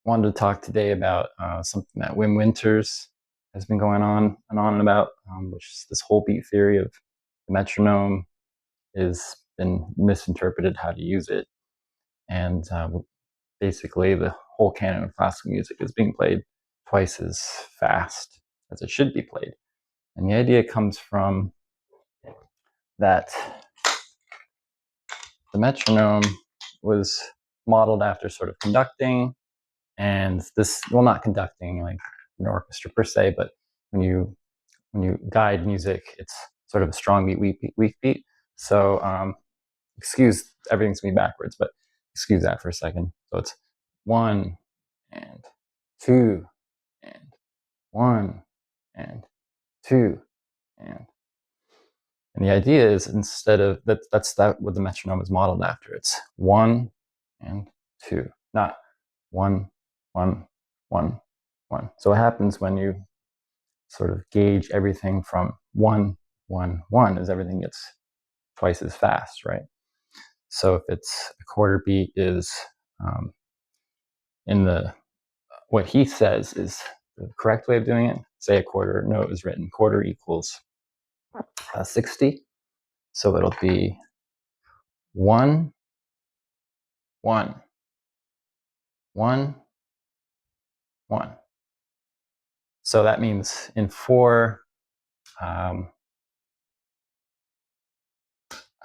wanted to talk today about something that Wim Winters has been going on and about, which is this whole beat theory of the metronome has been misinterpreted how to use it. And basically, the whole canon of classical music is being played twice as fast as it should be played. And the idea comes from that the metronome was modeled after sort of conducting, and this, well, not conducting like an orchestra per se, but when you guide music, it's sort of a strong beat, weak beat. So excuse everything's gonna be backwards, but excuse that for a second. So it's 1 and 2 and 1 and 2 and the idea is, instead of that's what the metronome is modeled after. It's 1 and 2, not 1 1 1 1. So what happens when you sort of gauge everything from 1 1 1 is everything gets twice as fast, right? So if it's a quarter beat is in the what he says is the correct way of doing it. Say a quarter note is written quarter equals 60, so it'll be 1 1 1 1. So that means in four,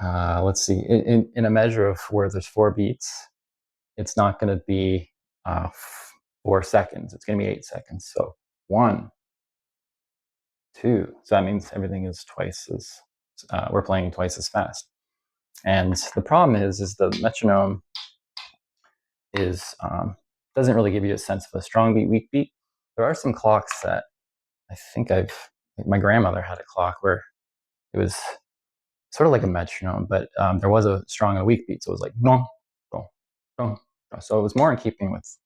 let's see, in a measure of where there's 4 beats, it's not going to be 4 seconds. It's going to be 8 seconds. So 1 2. So that means everything is twice as we're playing twice as fast. And the problem is the metronome is doesn't really give you a sense of a strong beat, weak beat. There are some clocks that I think my grandmother had a clock where it was sort of like a metronome, but there was a strong and a weak beat. So it was like no, no, no. So it was more in keeping with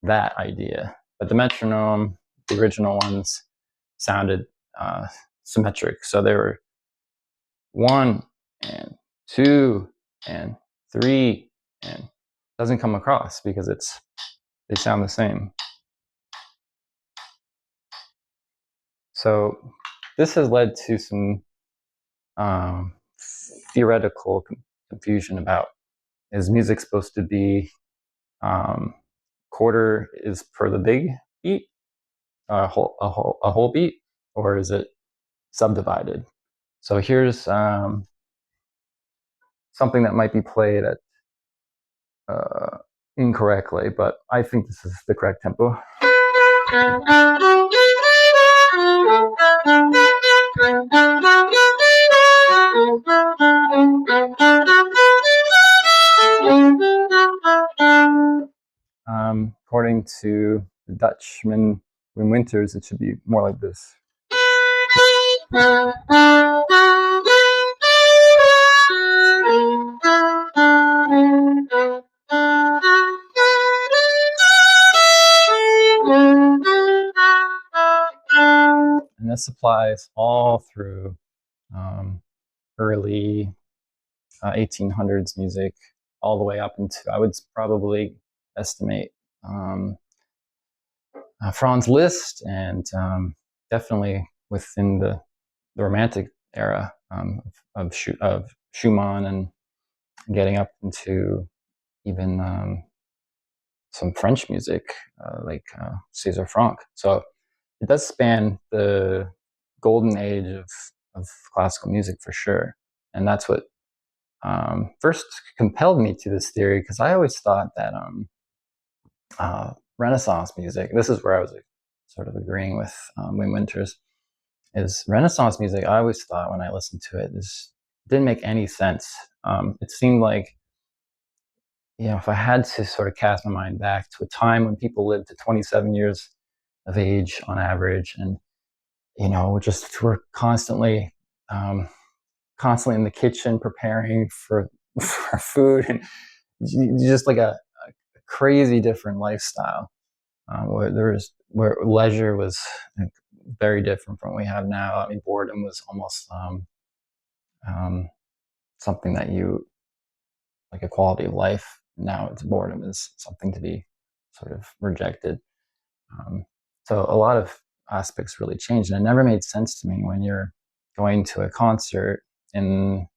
that idea. But the metronome, the original ones, sounded symmetric. So they were 1 and 2 and 3, and doesn't come across because they sound the same. So this has led to some theoretical confusion about, is music supposed to be quarter is per the big beat, a whole beat, or is it subdivided? So here's something that might be played at incorrectly, but I think this is the correct tempo. According to the Dutchman Wim Winters, it should be more like this. And this applies all through early 1800s music, all the way up into, I would probably estimate, Franz Liszt, and definitely within the Romantic era of Schumann, and getting up into even some French music like César Franck. So it does span the golden age of classical music for sure. And that's what first compelled me to this theory, because I always thought that Renaissance music, this is where I was sort of agreeing with Wim Winters, is Renaissance music, I always thought when I listened to it, didn't make any sense. It seemed like, if I had to sort of cast my mind back to a time when people lived to 27 years of age on average, and just were constantly in the kitchen preparing for food, and just like a crazy different lifestyle, where leisure was very different from what we have now. I mean, boredom was almost something that you, like a quality of life. Now boredom is something to be sort of rejected. Um, so a lot of aspects really changed, and it never made sense to me when you're going to a concert in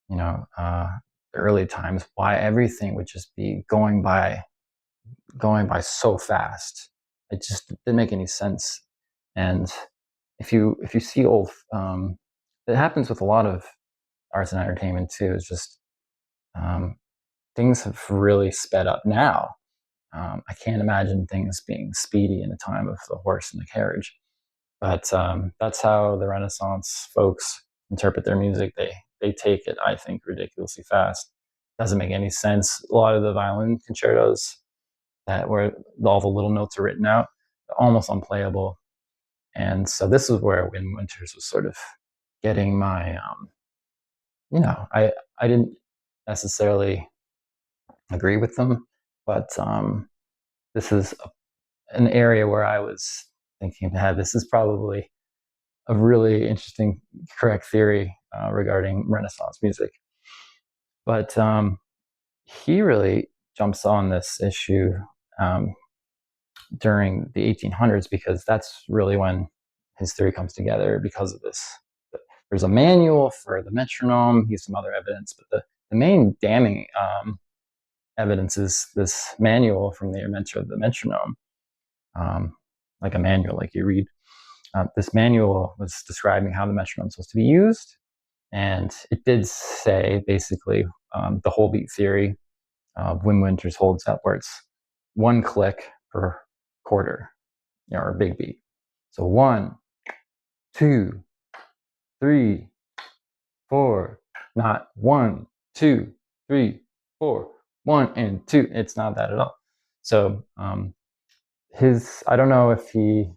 the early times, why everything would just be going by so fast. It just didn't make any sense. And if you see old, it happens with a lot of arts and entertainment too. It's just um, things have really sped up now. I can't imagine things being speedy in the time of the horse and the carriage. But that's how the Renaissance folks interpret their music. They take it, I think, ridiculously fast. Doesn't make any sense. A lot of the violin concertos that where all the little notes are written out, almost unplayable. And so this is where Wim Winters was sort of getting my, I didn't necessarily agree with them, but this is an area where I was thinking, this is probably a really interesting, correct theory regarding Renaissance music. But he really jumps on this issue um, during the 1800s because that's really when his theory comes together because of this. There's a manual for the metronome, he's some other evidence, but the main damning evidence is this manual from the inventor of the metronome, like a manual, like you read. This manual was describing how the metronome is supposed to be used, and it did say basically the whole beat theory Wim Winters holds up, where it's one click per quarter, or a big beat. So 1, 2, 3, 4, not 1, 2, 3, 4, 1 and 2. It's not that at all. So I don't know if he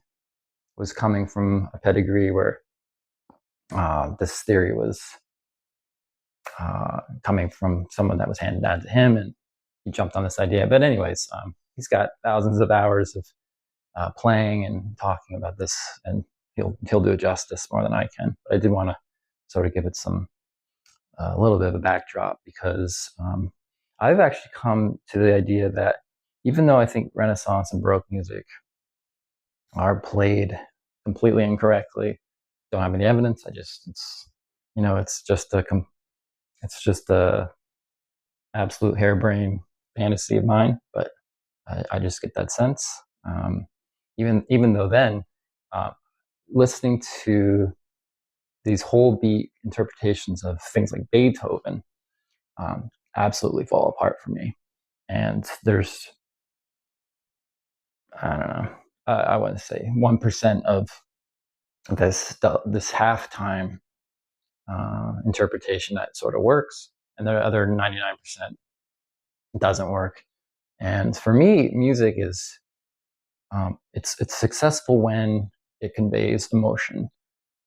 was coming from a pedigree where this theory was coming from someone that was handed down to him, and he jumped on this idea. But anyways, he's got thousands of hours of playing and talking about this, and he'll do it justice more than I can. But I did want to sort of give it a little bit of a backdrop because I've actually come to the idea that even though I think Renaissance and Baroque music are played completely incorrectly, don't have any evidence. It's just a absolute harebrained fantasy of mine, but I just get that sense. Even though then, uh, listening to these whole beat interpretations of things like Beethoven absolutely fall apart for me. And there's, I don't know, I want to say 1% of this halftime interpretation that sort of works, and the other 99% doesn't work. And for me, music is it's successful when it conveys emotion.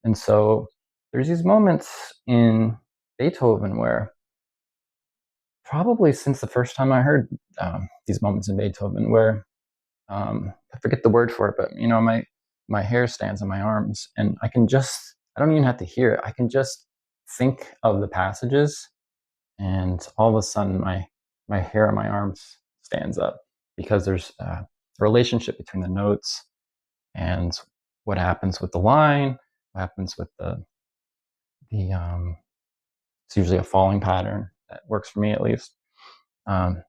And so there's these moments in Beethoven where probably since the first time I heard these moments in Beethoven where I forget the word for it, but my hair stands on my arms, and I don't even have to hear it. I can just think of the passages, and all of a sudden my hair on my arms stands up because there's a relationship between the notes and what happens with the line, what happens with the it's usually a falling pattern that works for me at least. Um,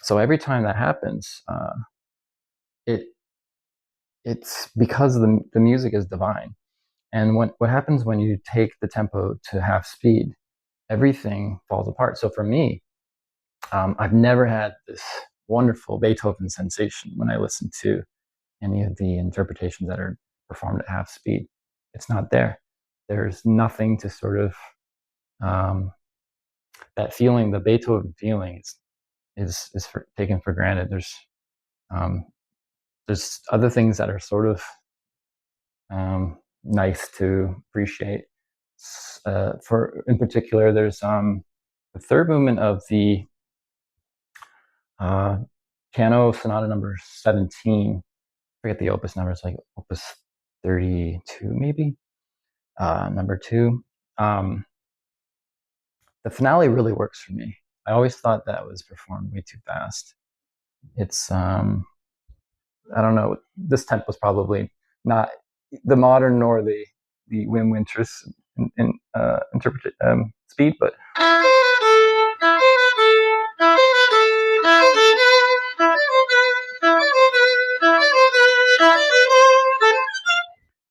so every time that happens, it it's because the music is divine. And what happens when you take the tempo to half speed, everything falls apart. So for me, I've never had this wonderful Beethoven sensation when I listen to any of the interpretations that are performed at half speed. It's not there. There's nothing to sort of um, that feeling, the Beethoven feeling is taken for granted. Um, there's other things that are sort of nice to appreciate. For in particular, there's the third movement of the uh, piano sonata number 17. I forget the opus number. It's like opus 32, maybe number 2. The finale really works for me. I always thought that was performed way too fast, It's I don't know. This tempo is probably not the modern nor the Wim Winters in interpret speed, but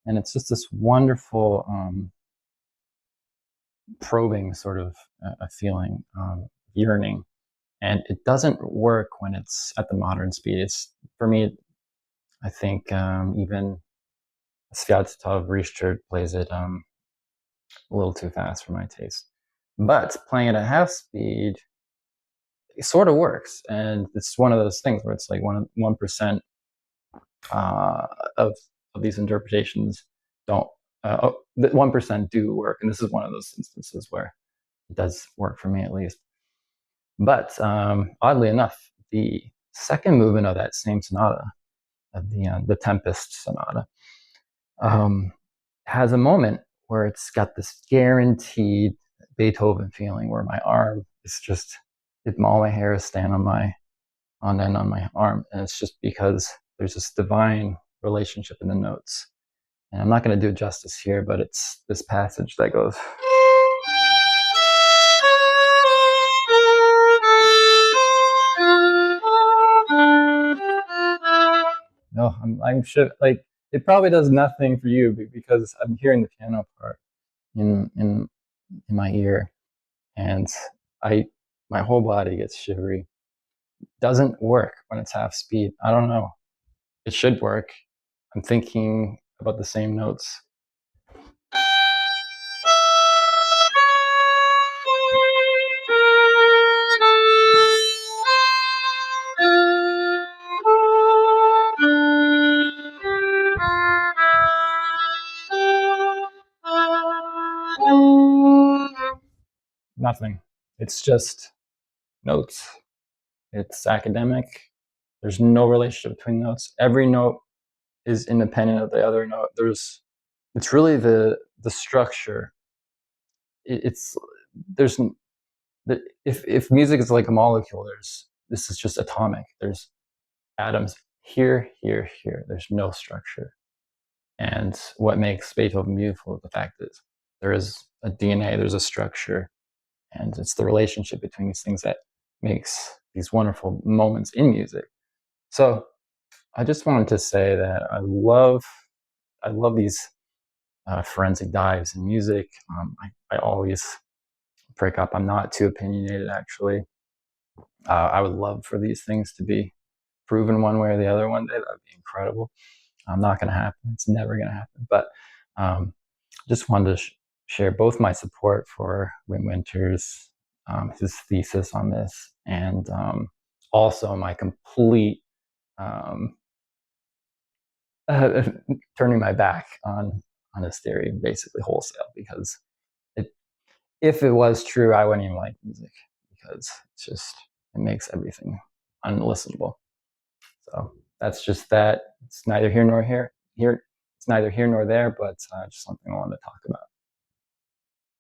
and it's just this wonderful probing sort of a feeling, yearning, and it doesn't work when it's at the modern speed. It's for me, I think even Sviatslav Richter plays it a little too fast for my taste. But playing it at half speed, it sort of works, and it's one of those things where it's like 1% uh, of these interpretations don't. 1% do work, and this is one of those instances where it does work for me at least. But oddly enough, the second movement of that same sonata, of the Tempest sonata, has a moment where it's got this guaranteed Beethoven feeling, where my arm is just, all my hair is standing on my arm, and it's just because there's this divine relationship in the notes. And I'm not going to do it justice here, but it's this passage that goes. No, I'm sure, like, it probably does nothing for you because I'm hearing the piano part in my ear, and I my whole body gets shivery. Doesn't work when it's half speed. I don't know. It should work. I'm thinking about the same notes. Nothing. It's just notes. It's academic. There's no relationship between notes. Every note is independent of the other note. It's really the structure. It's there's if music is like a molecule, this is just atomic. There's atoms here, here, here. There's no structure. And what makes Beethoven beautiful is the fact that there is a DNA, there's a structure, and it's the relationship between these things that makes these wonderful moments in music. So I just wanted to say that I love these forensic dives in music. I always break up. I'm not too opinionated, actually. I would love for these things to be proven one way or the other one day. That would be incredible. Not going to happen. It's never going to happen. But just wanted to share both my support for Wim Winters, his thesis on this, and also my complete turning my back on his theory, basically wholesale, because if it was true, I wouldn't even like music, because it makes everything unlistenable. So that's just that. It's neither here nor here. It's neither here nor there, but just something I wanted to talk about.